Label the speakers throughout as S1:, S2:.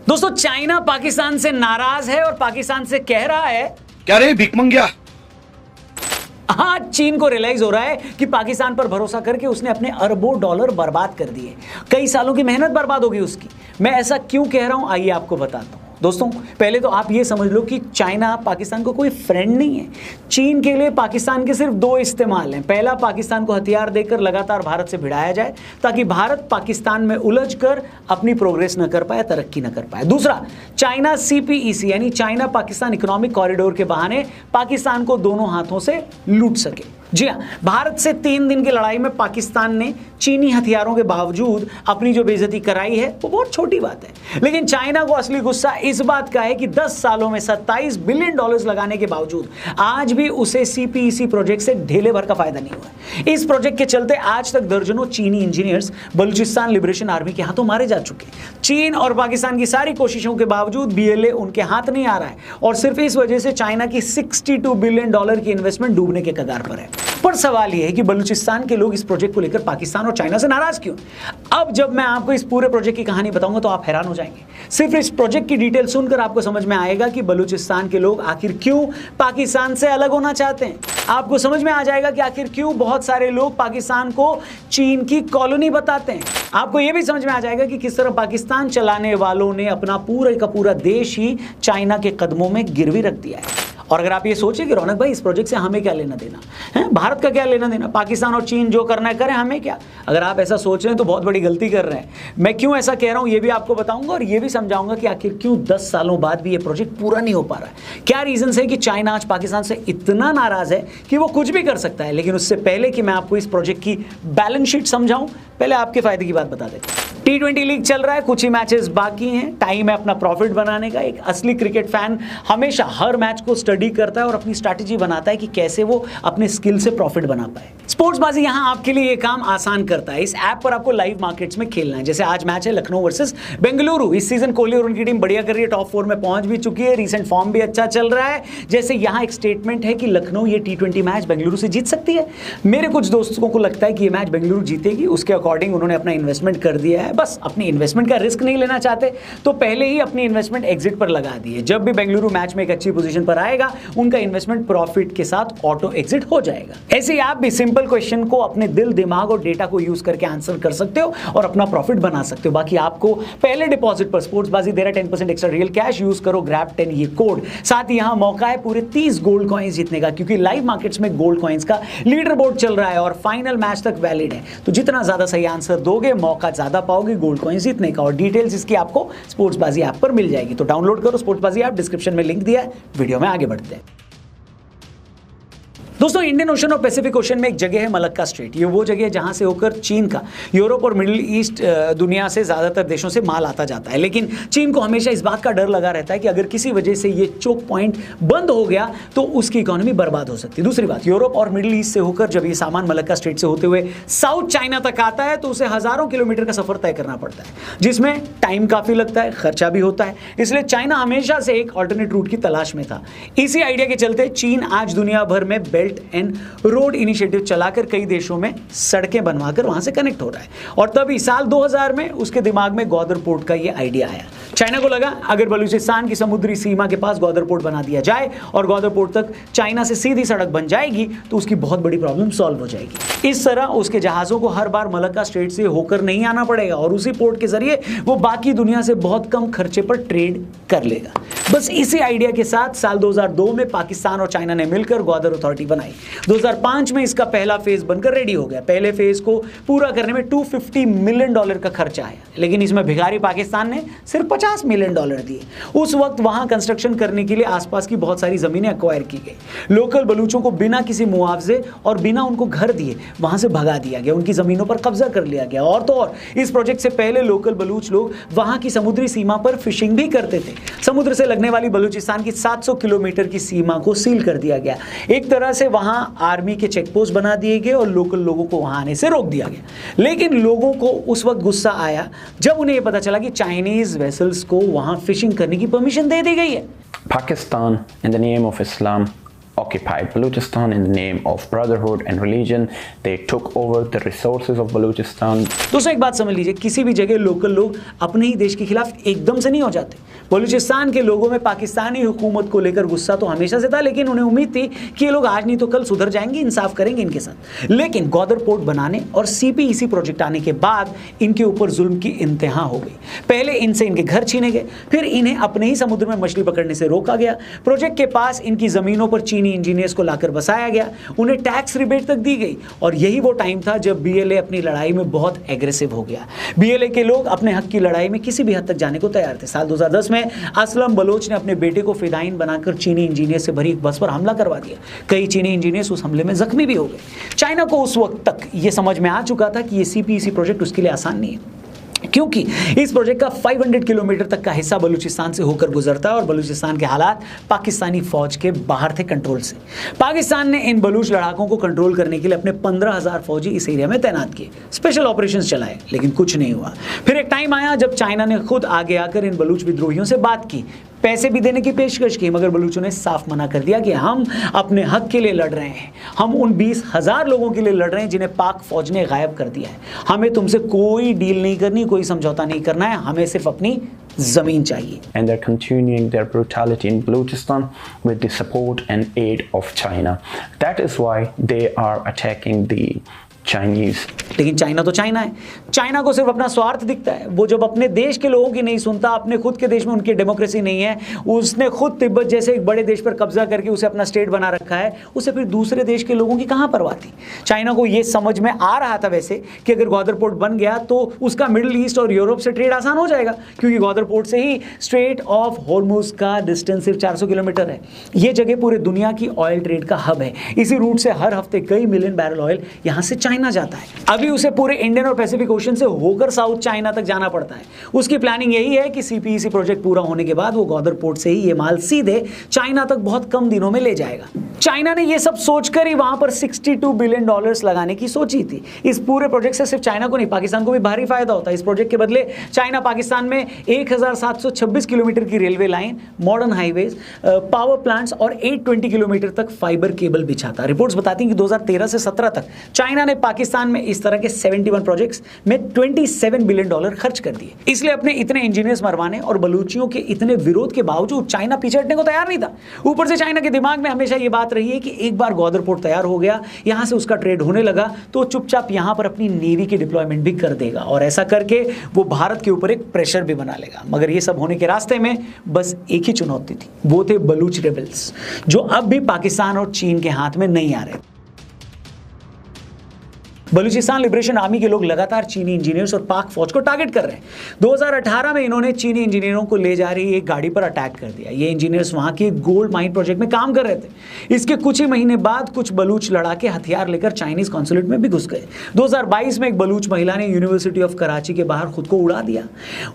S1: दोस्तों, चाइना पाकिस्तान से नाराज है और पाकिस्तान से कह रहा है,
S2: क्या रे भिख मंगिया।
S1: आज चीन को रियलाइज हो रहा है कि पाकिस्तान पर भरोसा करके उसने अपने अरबों डॉलर बर्बाद कर दिए। कई सालों की मेहनत बर्बाद होगी उसकी। मैं ऐसा क्यों कह रहा हूं, आइए आपको बताता हूं। दोस्तों, पहले तो आप ये समझ लो कि चाइना पाकिस्तान को कोई फ्रेंड नहीं है। चीन के लिए पाकिस्तान के सिर्फ दो इस्तेमाल हैं। पहला, पाकिस्तान को हथियार देकर लगातार भारत से भिड़ाया जाए ताकि भारत पाकिस्तान में उलझ कर अपनी प्रोग्रेस न कर पाए, तरक्की न कर पाए। दूसरा, चाइना CPEC यानी चाइना पाकिस्तान इकोनॉमिक कॉरिडोर के बहाने पाकिस्तान को दोनों हाथों से लूट सके। जी हां, भारत से 3 दिन की लड़ाई में पाकिस्तान ने चीनी हथियारों के बावजूद अपनी जो बेइज्जती कराई है वो बहुत छोटी बात है। लेकिन चाइना को असली गुस्सा इस बात का है कि 10 सालों में $27 बिलियन लगाने के बावजूद आज भी उसे CPEC प्रोजेक्ट से ढेले भर का फायदा नहीं हुआ। इस प्रोजेक्ट के चलते आज तक दर्जनों चीनी इंजीनियर्स बलूचिस्तान लिबरेशन आर्मी के हाथों मारे जा चुके। चीन और पाकिस्तान की सारी कोशिशों के बावजूद BLA उनके हाथ नहीं आ रहा है और सिर्फ इस वजह से चाइना की $62 बिलियन की इन्वेस्टमेंट डूबने के कगार पर है। पर सवाल यह है कि बलूचिस्तान के लोग इस प्रोजेक्ट को लेकर पाकिस्तान और चाइना से नाराज क्यों? अब जब मैं आपको इस पूरे प्रोजेक्ट की कहानी बताऊंगा तो आप हैरान हो जाएंगे। सिर्फ इस प्रोजेक्ट की डिटेल सुनकर आपको समझ में आएगा कि बलूचिस्तान के लोग आखिर क्यों पाकिस्तान से अलग होना चाहते हैं। आपको समझ में आ जाएगा कि आखिर क्यों बहुत सारे लोग पाकिस्तान को चीन की कॉलोनी बताते हैं। आपको यह भी समझ में आ जाएगा कि किस तरह पाकिस्तान चलाने वालों ने अपना पूरा का पूरा देश ही चाइना के कदमों में गिरवी रख दिया है। और अगर आप ये सोचें कि रौनक भाई, इस प्रोजेक्ट से हमें क्या लेना देना है, भारत का क्या लेना देना, पाकिस्तान और चीन जो करना है करें, हमें क्या। अगर आप ऐसा सोच रहे हैं तो बहुत बड़ी गलती कर रहे हैं। मैं क्यों ऐसा कह रहा हूं ये भी आपको बताऊंगा और ये भी समझाऊंगा कि आखिर क्यों 10 सालों बाद भी ये प्रोजेक्ट पूरा नहीं हो पा रहा है। क्या रीजन है कि चाइना आज पाकिस्तान से इतना नाराज है कि वो कुछ भी कर सकता है। लेकिन उससे पहले कि मैं आपको इस प्रोजेक्ट की बैलेंस शीट समझाऊं, पहले आपके फायदे की बात बता देता हूं। T20 लीग चल रहा है, कुछ ही मैचेस बाकी हैं। टाइम है अपना प्रॉफिट बनाने का। एक असली क्रिकेट फैन हमेशा हर मैच को स्टडी करता है और अपनी स्ट्रैटेजी बनाता है कि कैसे वो अपने स्किल से प्रॉफिट बना पाए। स्पोर्ट्सबाजी यहां आपके लिए ये काम आसान करता है। इस ऐप पर आपको लाइव मार्केट्स में खेलना है। जैसे आज मैच है लखनऊ वर्सेस बेंगलुरु। इस सीजन कोहली और उनकी टीम बढ़िया कर रही है, टॉप 4 में पहुंच भी चुकी है। रीसेंट फॉर्म भी अच्छा चल रहा है। जैसे यहां एक स्टेटमेंट है कि लखनऊ ये T20 मैच बेंगलुरु से जीत सकती है। मेरे कुछ दोस्तों को लगता है कि ये मैच बेंगलुरु जीतेगी। उसके अकॉर्डिंग उन्होंने अपना इन्वेस्टमेंट कर दिया है। बस अपनी इन्वेस्टमेंट का रिस्क नहीं लेना चाहते तो पहले ही अपनी इन्वेस्टमेंट एग्जिट पर लगा दी है। जब भी बेंगलुरु मैच में एक अच्छी पोजीशन पर आएगा, उनका इन्वेस्टमेंट प्रॉफिट के साथ ऑटो एग्जिट हो जाएगा। ऐसे ही आप भी सिंपल क्वेश्चन को अपने दिल, दिमाग और डेटा को यूज करके आंसर कर सकते हो और अपना प्रॉफिट बना सकते हो। बाकी आपको पहले डिपॉजिट पर स्पोर्ट्सबाजी दे रहा है 10% एक्स्ट्रा रियल कैश। यूज करो GRAB10 ये कोड। साथ ही यहां मौका है पूरे 30 गोल्ड कॉइंस जीतने का, क्योंकि लाइव मार्केट्स में गोल्ड कॉइंस का लीडर बोर्ड चल रहा है और फाइनल मैच तक वैलिड है। तो जितना ज्यादा सही आंसर दोगे, मौका ज्यादा पाओगे गोल्ड कॉइंस जीतने का। और डिटेल्स इसकी आपको स्पोर्ट्सबाजी ऐप पर मिल जाएगी। तो डाउनलोड करो स्पोर्ट्सबाजी ऐप, डिस्क्रिप्शन में लिंक दिया है। वीडियो में आगे बढ़ते हैं। दोस्तों, इंडियन ओशन और पैसिफिक ओशन में एक जगह है मलक्का स्ट्रेट। ये वो जगह है जहां से होकर चीन का यूरोप और मिडिल ईस्ट दुनिया से ज्यादातर देशों से माल आता जाता है। लेकिन चीन को हमेशा इस बात का डर लगा रहता है कि अगर किसी वजह से ये चोक पॉइंट बंद हो गया तो उसकी इकोनॉमी बर्बाद हो सकती है। दूसरी बात, यूरोप और मिडिल ईस्ट से होकर जब ये सामान मलक्का स्ट्रेट से होते हुए साउथ चाइना तक आता है तो उसे हजारों किलोमीटर का सफर तय करना पड़ता है, जिसमें टाइम काफी लगता है, खर्चा भी होता है। इसलिए चाइना हमेशा से एक ऑल्टरनेट रूट की तलाश में था। इसी आइडिया के चलते चीन आज दुनिया भर में बेल्ट एंड रोड इनिशिएटिव चलाकर कई देशों में सड़कें बनवाकर वहां से कनेक्ट हो रहा है। और तभी साल 2000 में उसके दिमाग में ग्वादर पोर्ट का यह आइडिया आया। चाइना को लगा अगर बलूचिस्तान की समुद्री सीमा के पास ग्वादर पोर्ट बना दिया जाए और ग्वादर पोर्ट तक चाइना से सीधी सड़क बन जाएगी तो उसकी बहुत बड़ी प्रॉब्लम सॉल्व हो जाएगी। इस तरह उसके जहाजों को हर बार मलक्का स्ट्रेट से होकर नहीं आना पड़ेगा और उसी पोर्ट के जरिए वो बाकी दुनिया से बहुत कम खर्चे पर ट्रेड कर लेगा। बस इसी आइडिया के साथ साल 2002 में पाकिस्तान और चाइना ने मिलकर ग्वादर अथॉरिटी बनाई। 2005 में इसका पहला फेज बनकर रेडी हो गया। पहले फेज को पूरा करने में $250 मिलियन का खर्चा आया, लेकिन इसमें भिखारी पाकिस्तान ने सिर्फ $50 मिलियन दिए। उस वक्त वहां कंस्ट्रक्शन करने के लिए आसपास की बहुत सारी जमीनें एक्वायर की गई। लोकल बलूचों को बिना किसी मुआवजे और बिना उनको घर दिए वहां से भगा दिया गया, उनकी जमीनों पर कब्जा कर लिया गया। और तो और इस प्रोजेक्ट से पहले लोकल बलूच लोग वहां की समुद्री सीमा पर फिशिंग भी करते थे। समुद्र से लगने वाली बलूचिस्तान की 700 किलोमीटर की सीमा को सील कर दिया गया। एक तरह से वहां आर्मी के चेक पोस्ट बना दिए गए और लोकल लोगों को वहां आने से रोक दिया गया। लेकिन लोगों को उस वक्त गुस्सा आया जब उन्हें यह पता चला कि चाइनीज वेसल्स को वहां फिशिंग करने की परमिशन दे दी गई है।
S3: Pakistan, in the name of Islam,
S2: occupied Balochistan in the name of brotherhood and religion. They took over the resources of Balochistan.
S1: दोस्तों एक बात समझ लीजिए, किसी भी जगह लोकल लोग अपने ही देश के खिलाफ एकदम से नहीं हो जाते। बलूचिस्तान के लोगों में पाकिस्तानी हुकूमत को लेकर गुस्सा तो हमेशा से था, लेकिन उन्हें उम्मीद थी कि ये लोग आज नहीं तो कल सुधर जाएंगे, इंसाफ करेंगे इनके साथ। लेकिन ग्वादर पोर्ट बनाने और CPEC प्रोजेक्ट आने के बाद इनके ऊपर जुल्म की इंतहा हो गई। पहले इनसे इनके घर छीने गए, फिर इन्हें अपने ही समुद्र में मछली पकड़ने से रोका गया। प्रोजेक्ट के पास इनकी जमीनों पर चीनी इंजीनियर्स को लाकर बसाया गया, उन्हें टैक्स रिबेट तक दी गई। और यही वो टाइम था जब BLA अपनी लड़ाई में बहुत एग्रेसिव हो गया। BLA के लोग अपने हक की लड़ाई में किसी भी हद तक जाने को तैयार थे। साल 2010 में असलम बलोच ने अपने बेटे को फिदाइन बनाकर चीनी इंजीनियर से भरी एक बस पर हमला करवा दिया। कई चीनी इंजीनियर्स उस हमले में जख्मी भी हो गए। चाइना को उस वक्त तक यह समझ में आ चुका था कि यह CPEC प्रोजेक्ट उसके लिए आसान नहीं है, क्योंकि इस प्रोजेक्ट का 500 किलोमीटर तक का हिस्सा बलूचिस्तान से होकर गुजरता है और बलूचिस्तान के हालात पाकिस्तानी फौज के बाहर थे कंट्रोल से। पाकिस्तान ने इन बलूच लड़ाकों को कंट्रोल करने के लिए अपने 15,000 फौजी इस एरिया में तैनात किए, स्पेशल ऑपरेशंस चलाए, लेकिन कुछ नहीं हुआ। फिर एक टाइम आया जब चाइना ने खुद आगे आकर इन बलूच विद्रोहियों से बात की, पैसे भी देने की पेशकश की, मगर बलूचों ने साफ मना कर दिया कि हम अपने हक के लिए लड़ रहे हैं, हम उन 20,000 लोगों के लिए लड़ रहे हैं जिन्हें पाक फौज ने गायब कर दिया है। हमें तुमसे कोई डील नहीं करनी, कोई समझौता नहीं करना है, हमें सिर्फ अपनी जमीन चाहिए।
S2: And they're continuing their brutality in Balochistan with the support and aid of China. That is why they are attacking the Chinese.
S1: लेकिन चाइना तो चाइना है, चाइना को सिर्फ अपना स्वार्थ दिखता है। वो जब अपने देश के लोगों की नहीं सुनता, अपने खुद के देश में उनकी डेमोक्रेसी नहीं है, उसने खुद तिब्बत जैसे एक बड़े देश पर कब्जा करके उसे अपना स्टेट बना रखा है, उसे फिर दूसरे देश के लोगों की कहां परवाह थी। चाइना को यह समझ में आ रहा था वैसे कि अगर ग्वादर पोर्ट बन गया तो उसका मिडिल ईस्ट और यूरोप से ट्रेड आसान हो जाएगा, क्योंकि ग्वादर पोर्ट से ही स्ट्रेट ऑफ हॉर्मुज का डिस्टेंस सिर्फ 400 किलोमीटर है। यह जगह पूरे दुनिया की ऑयल ट्रेड का हब है। इसी रूट से हर हफ्ते कई मिलियन बैरल ऑयल यहां से चाइना जाता है। अभी उसे पूरे इंडियन और पैसिफिक ओशन से होकर साउथ चाइना तक जाना पड़ता है। उसकी प्लानिंग यही है कि CPEC प्रोजेक्ट पूरा होने के बाद वो ग्वादर पोर्ट से ही ये माल सीधे चाइना तक बहुत कम दिनों में ले जाएगा। चाइना ने ये सब सोचकर ही वहां पर $62 बिलियन लगाने की सोची थी। इस पूरे प्रोजेक्ट से सिर्फ चाइना को नहीं, पाकिस्तान को भी भारी फायदा होता है। इस प्रोजेक्ट के बदले चाइना पाकिस्तान में 1726 किलोमीटर की railway line, modern highways, power plants और 820 किलोमीटर तक फाइबर केबल बिछाता। रिपोर्ट्स बताती हैं कि 2013 से 17 तक चाइना ने पाकिस्तान में इस तरह के 71 प्रोजेक्ट्स में $27 बिलियन खर्च कर दिए। इसलिए अपने इतने इंजीनियर्स मरवाने और बलूचियों के इतने विरोध के बावजूद चाइना पीछे हटने को तैयार नहीं था। ऊपर से चाइना के दिमाग में हमेशा ये बात रही है कि एक बार ग्वादर पोर्ट तैयार हो गया, यहां से उसका ट्रेड होने लगा, तो चुपचाप यहां पर अपनी नेवी की डिप्लॉयमेंट भी कर देगा और ऐसा करके वो भारत के ऊपर एक प्रेशर भी बना लेगा। मगर ये सब होने के रास्ते में बस एक ही चुनौती थी, वो थे बलूच रेबल्स, जो अब भी पाकिस्तान और चीन के हाथ में नहीं आ रहे। बलूचिस्तान लिबरेशन आर्मी के लोग लगातार चीनी इंजीनियर्स और पाक फौज को टारगेट कर रहे हैं। 2018 में इन्होंने चीनी इंजीनियरों को ले जा रही एक गाड़ी पर अटैक कर दिया। ये इंजीनियर्स वहां के गोल्ड माइन प्रोजेक्ट में काम कर रहे थे। इसके कुछ ही महीने बाद कुछ बलूच लड़ाके हथियार लेकर चाइनीज कॉन्सुलेट में भी घुस गए। 2022 में एक बलूच महिला ने यूनिवर्सिटी ऑफ कराची के बाहर खुद को उड़ा दिया।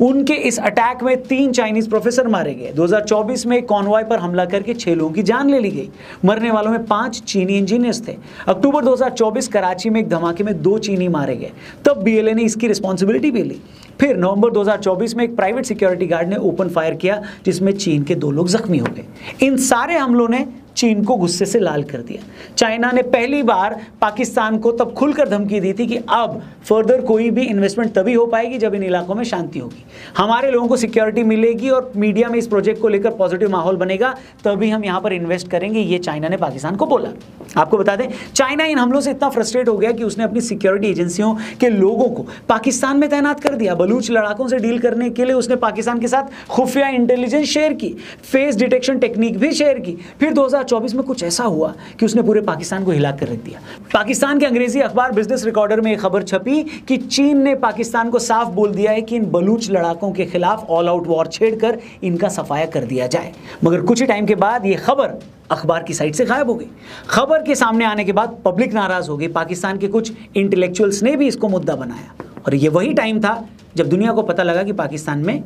S1: उनके इस अटैक में 3 चाइनीज प्रोफेसर मारे गए। 2024 में कॉन्वॉय पर हमला करके 6 लोगों की जान ले ली गई। मरने वालों में 5 चीनी इंजीनियर्स थे। अक्टूबर 2024 कराची में एक धमाके में 2 चीनी मारे गए, तब BLA ने इसकी रिस्पॉन्सिबिलिटी भी ली। फिर नवंबर 2024 में एक प्राइवेट सिक्योरिटी गार्ड ने ओपन फायर किया, जिसमें चीन के 2 लोग जख्मी हो गए। इन सारे हमलों ने चीन को गुस्से से लाल कर दिया। चाइना ने पहली बार पाकिस्तान को तब खुलकर धमकी दी थी कि अब फर्दर कोई भी इन्वेस्टमेंट तभी हो पाएगी जब इन इलाकों में शांति होगी, हमारे लोगों को सिक्योरिटी मिलेगी और मीडिया में इस प्रोजेक्ट को लेकर पॉजिटिव माहौल बनेगा, तभी हम यहां पर इन्वेस्ट करेंगे। ये चाइना ने पाकिस्तान को बोला। आपको बता दें, चाइना इन हमलों से इतना फ्रस्ट्रेट हो गया कि उसने अपनी सिक्योरिटी एजेंसियों के लोगों को पाकिस्तान में तैनात कर दिया। बलूच लड़ाकों से डील करने के लिए उसने पाकिस्तान के साथ खुफिया इंटेलिजेंस शेयर की, फेस डिटेक्शन टेक्निक भी शेयर की। फिर 2024 में कुछ ऐसा हुआ कि उसने पूरे पाकिस्तान को हिला कर रख दिया। पाकिस्तान के अंग्रेजी अखबार बिजनेस रिकॉर्डर में एक खबर छपी कि चीन ने पाकिस्तान को साफ बोल दिया है कि इन बलूच लड़ाकों के खिलाफ ऑल आउट वॉर छेड़कर इनका सफाया कर दिया जाए। मगर कुछ ही टाइम के बाद यह खबर अखबार की साइट से गायब हो गई। खबर के सामने आने के बाद पब्लिक नाराज हो गई। पाकिस्तान के कुछ इंटेलेक्चुअल्स ने भी इसको मुद्दा बनाया और ये वही टाइम था जब दुनिया को पता लगा कि पाकिस्तान में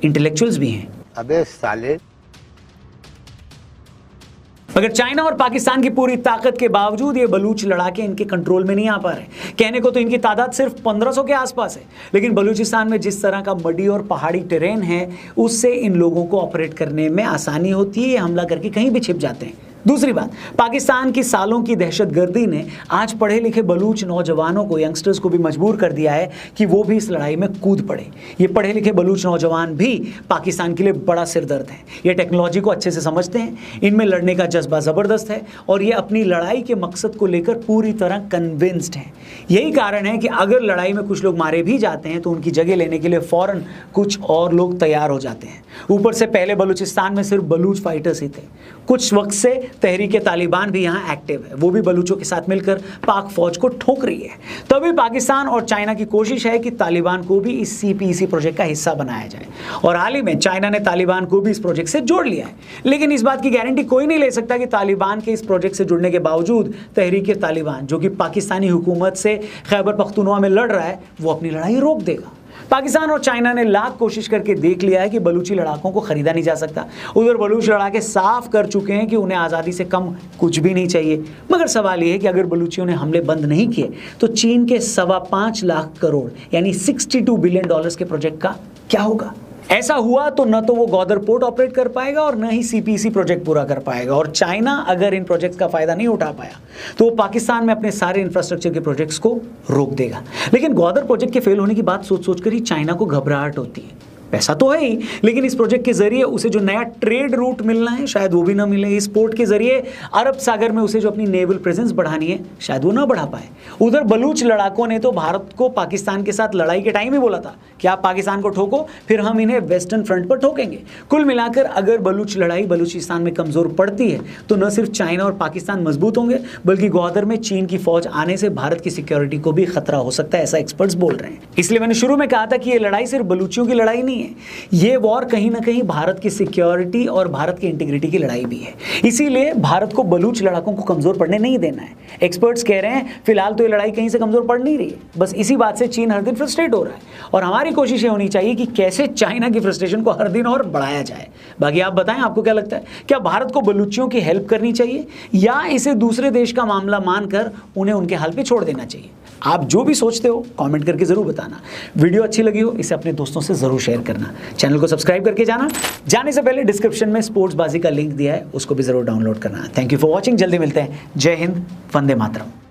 S1: इंटेलेक्चुअल्स भी हैं।
S3: अबे साले।
S1: मगर चाइना और पाकिस्तान की पूरी ताकत के बावजूद ये बलूच लड़ाके इनके कंट्रोल में नहीं आ पा रहे। कहने को तो इनकी तादाद सिर्फ 1500 के आसपास है, लेकिन बलूचिस्तान में जिस तरह का मडी और पहाड़ी टेरेन है, उससे इन लोगों को ऑपरेट करने में आसानी होती है। ये हमला करके कहीं भी छिप जाते हैं। दूसरी बात, पाकिस्तान की सालों की दहशतगर्दी ने आज पढ़े लिखे बलूच नौजवानों को, यंगस्टर्स को भी मजबूर कर दिया है कि वो भी इस लड़ाई में कूद पड़े। ये पढ़े लिखे बलूच नौजवान भी पाकिस्तान के लिए बड़ा सिरदर्द है। ये टेक्नोलॉजी को अच्छे से समझते हैं, इनमें लड़ने का जज्बा ज़बरदस्त है और ये अपनी लड़ाई के मकसद को लेकर पूरी तरह कन्विंस्ड हैं। यही कारण है कि अगर लड़ाई में कुछ लोग मारे भी जाते हैं तो उनकी जगह लेने के लिए फ़ौरन कुछ और लोग तैयार हो जाते हैं। ऊपर से पहले बलूचिस्तान में सिर्फ बलूच फाइटर्स ही थे। कुछ वक्त से तहरीक तालिबान भी यहाँ एक्टिव है, वो भी बलूचों के साथ मिलकर पाक फौज को ठोक रही है। तभी पाकिस्तान और चाइना की कोशिश है कि तालिबान को भी इस CPEC प्रोजेक्ट का हिस्सा बनाया जाए और हाल ही में चाइना ने तालिबान को भी इस प्रोजेक्ट से जोड़ लिया है। लेकिन इस बात की गारंटी कोई नहीं ले सकता कि तालिबान के इस प्रोजेक्ट से जुड़ने के बावजूद तहरीक तालिबान, जो कि पाकिस्तानी हुकूमत से खैबर पख्तूनख्वा में लड़ रहा है, वो अपनी लड़ाई रोक देगा। पाकिस्तान और चाइना ने लाख कोशिश करके देख लिया है कि बलूची लड़ाकों को खरीदा नहीं जा सकता। उधर बलूच लड़ाके साफ कर चुके हैं कि उन्हें आज़ादी से कम कुछ भी नहीं चाहिए। मगर सवाल यह है कि अगर बलूचियों ने हमले बंद नहीं किए तो चीन के 5.25 लाख करोड़ यानी $62 बिलियन के प्रोजेक्ट का क्या होगा? ऐसा हुआ तो न तो वो ग्वादर पोर्ट ऑपरेट कर पाएगा और न ही CPEC प्रोजेक्ट पूरा कर पाएगा। और चाइना अगर इन प्रोजेक्ट्स का फायदा नहीं उठा पाया तो वो पाकिस्तान में अपने सारे इंफ्रास्ट्रक्चर के प्रोजेक्ट्स को रोक देगा। लेकिन ग्वादर प्रोजेक्ट के फेल होने की बात सोच सोच कर ही चाइना को घबराहट होती है। पैसा तो है ही, लेकिन इस प्रोजेक्ट के जरिए उसे जो नया ट्रेड रूट मिलना है शायद वो भी ना मिले। इस पोर्ट के जरिए अरब सागर में उसे जो अपनी नेवल प्रेजेंस बढ़ानी है शायद वो ना बढ़ा पाए। उधर बलूच लड़ाकों ने तो भारत को पाकिस्तान के साथ लड़ाई के टाइम ही बोला था कि आप पाकिस्तान को ठोको, फिर हम इन्हें वेस्टर्न फ्रंट पर ठोकेंगे। कुल मिलाकर अगर बलूच लड़ाई बलूचिस्तान में कमजोर पड़ती है तो न सिर्फ चाइना और पाकिस्तान मजबूत होंगे बल्कि ग्वादर में चीन की फौज आने से भारत की सिक्योरिटी को भी खतरा हो सकता है, ऐसा एक्सपर्ट्स बोल रहे हैं। इसलिए मैंने शुरू में कहा था कि ये लड़ाई सिर्फ बलूचियों की लड़ाई नहीं है, ये वॉर कहीं ना कहीं भारत की सिक्योरिटी और भारत की इंटीग्रिटी की लड़ाई भी है। इसीलिए भारत को बलूच लड़ाकों को कमजोर पड़ने नहीं देना है। एक्सपर्ट्स कह रहे हैं फिलहाल तो ये लड़ाई कहीं से कमजोर पड़ नहीं रही है, बस इसी बात से चीन हर दिन फ्रस्ट्रेट हो रहा है और हमारी कोशिश ये होनी चाहिए कि कैसे चाइना की फ्रस्ट्रेशन को हर दिन और बढ़ाया जाए। बाकी आप बताएं, आपको क्या लगता है? क्या भारत को बलूचियों की हेल्प करनी चाहिए या इसे दूसरे देश का मामला मानकर उन्हें उनके हाल पे छोड़ देना चाहिए? आप जो भी सोचते हो कमेंट करके जरूर बताना। वीडियो अच्छी लगी हो इसे अपने दोस्तों से जरूर शेयर करना। चैनल को सब्सक्राइब करके जाने से पहले डिस्क्रिप्शन में स्पोर्ट्स बाजी का लिंक दिया है, उसको भी जरूर डाउनलोड करना। Thank you for watching. जल्दी मिलते हैं। जय हिंद, वंदे मातरम।